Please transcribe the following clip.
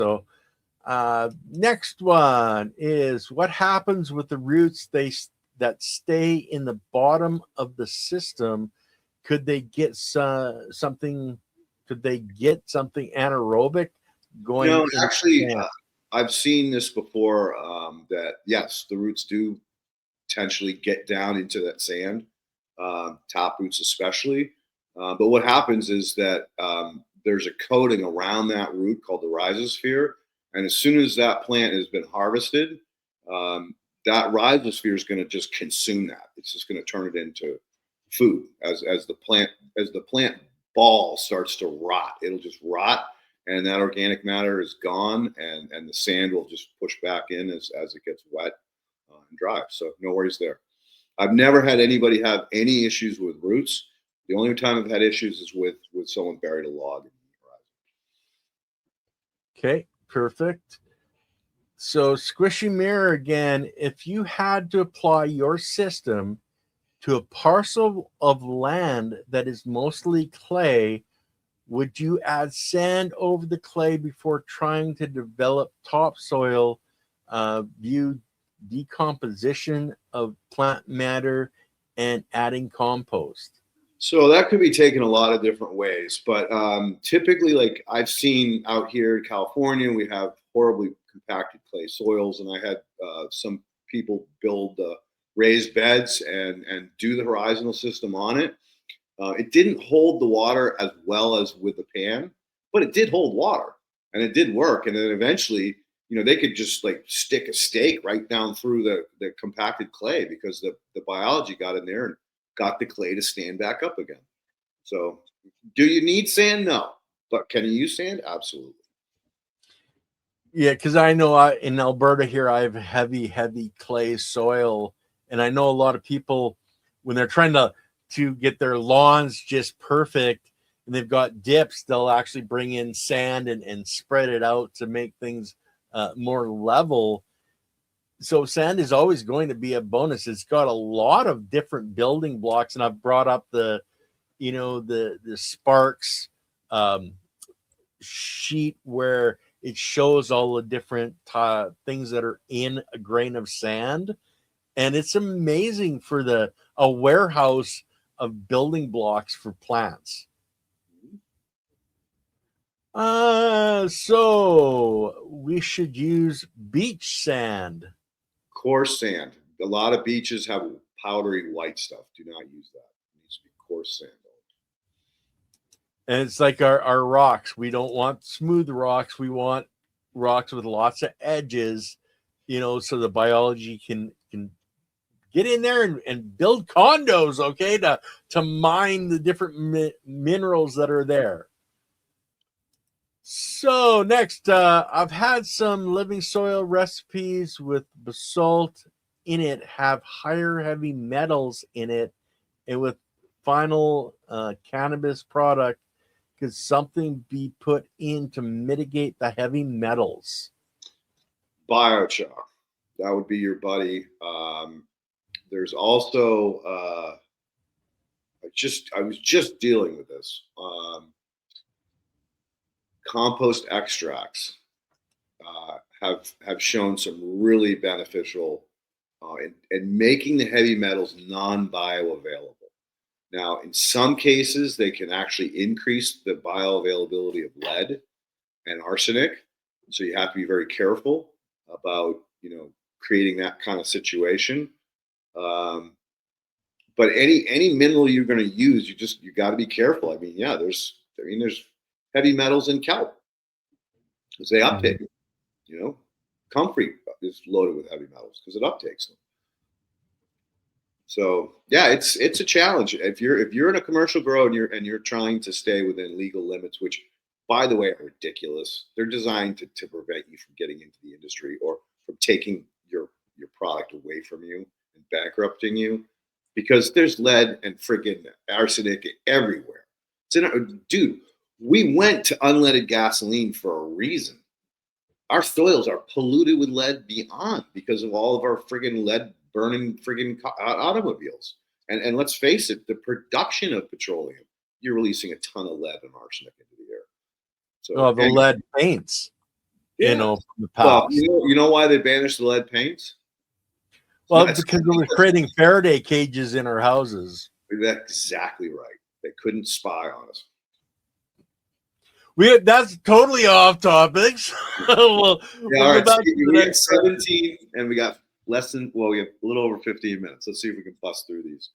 So next one is what happens with the roots that stay in the bottom of the system. Could they get something? Could they get something anaerobic going in? Actually, I've seen this before. That yes, the roots do potentially get down into that sand, top roots especially. But what happens is that there's a coating around that root called the rhizosphere, and as soon as that plant has been harvested, that rhizosphere is going to just consume that. It's just going to turn it into food as the plant ball starts to rot. It'll just rot, and that organic matter is gone, and the sand will just push back in as it gets wet and dry. So no worries there. I've never had anybody have any issues with roots. The only time I've had issues is with someone buried a log in the horizon. Okay, perfect. So squishy mirror again, if you had to apply your system to a parcel of land that is mostly clay, would you add sand over the clay before trying to develop topsoil, view decomposition of plant matter, and adding compost? So that could be taken a lot of different ways, but typically, like I've seen out here in California, we have horribly compacted clay soils, and I had some people build raised beds and do the horizontal system on it. It didn't hold the water as well as with the pan, but it did hold water, and it did work. And then eventually, they could just like stick a stake right down through the compacted clay because the biology got in there and got the clay to stand back up again. So do you need sand? No. But can you use sand? Absolutely. Yeah, because I know in Alberta here, I have heavy clay soil. And I know a lot of people, when they're trying to get their lawns just perfect and they've got dips, they'll actually bring in sand and spread it out to make things more level. So sand is always going to be a bonus. It's got a lot of different building blocks, and I've brought up the Sparks sheet where it shows all the different things that are in a grain of sand, and it's amazing for a warehouse of building blocks for plants. So we should use beach sand. Coarse sand. A lot of beaches have powdery white stuff. Do not use that. It needs to be coarse sand. And it's like our rocks. We don't want smooth rocks. We want rocks with lots of edges, so the biology can get in there and build condos, okay, to mine the different minerals that are there. So next, I've had some living soil recipes with basalt in it have higher heavy metals in it, and with final cannabis product, could something be put in to mitigate the heavy metals? Biochar, that would be your buddy. There's also I was just dealing with this. Compost extracts have shown some really beneficial in making the heavy metals non-bioavailable. Now, in some cases, they can actually increase the bioavailability of lead and arsenic. So you have to be very careful about creating that kind of situation. But any mineral you're going to use, you got to be careful. I mean, yeah, there's heavy metals in kelp because they uptake. Comfrey is loaded with heavy metals because it uptakes them. So yeah, it's a challenge. If you're in a commercial grow and you're trying to stay within legal limits, which by the way are ridiculous. They're designed to prevent you from getting into the industry or from taking your product away from you and bankrupting you, because there's lead and friggin' arsenic everywhere. Dude, we went to unleaded gasoline for a reason. Our soils are polluted with lead beyond because of all of our friggin' lead burning friggin' automobiles. And let's face it, the production of petroleum, you're releasing a ton of lead and arsenic into the air. So the lead paints. you know, from the Well, past. you know why they banished the lead paints? Well, That's because we were creating Faraday cages in our houses. exactly right. They couldn't spy on us. That's totally off topic. we'll All go right. back to the We got next question. 17, and we got we have a little over 15 minutes. Let's see if we can bust through these.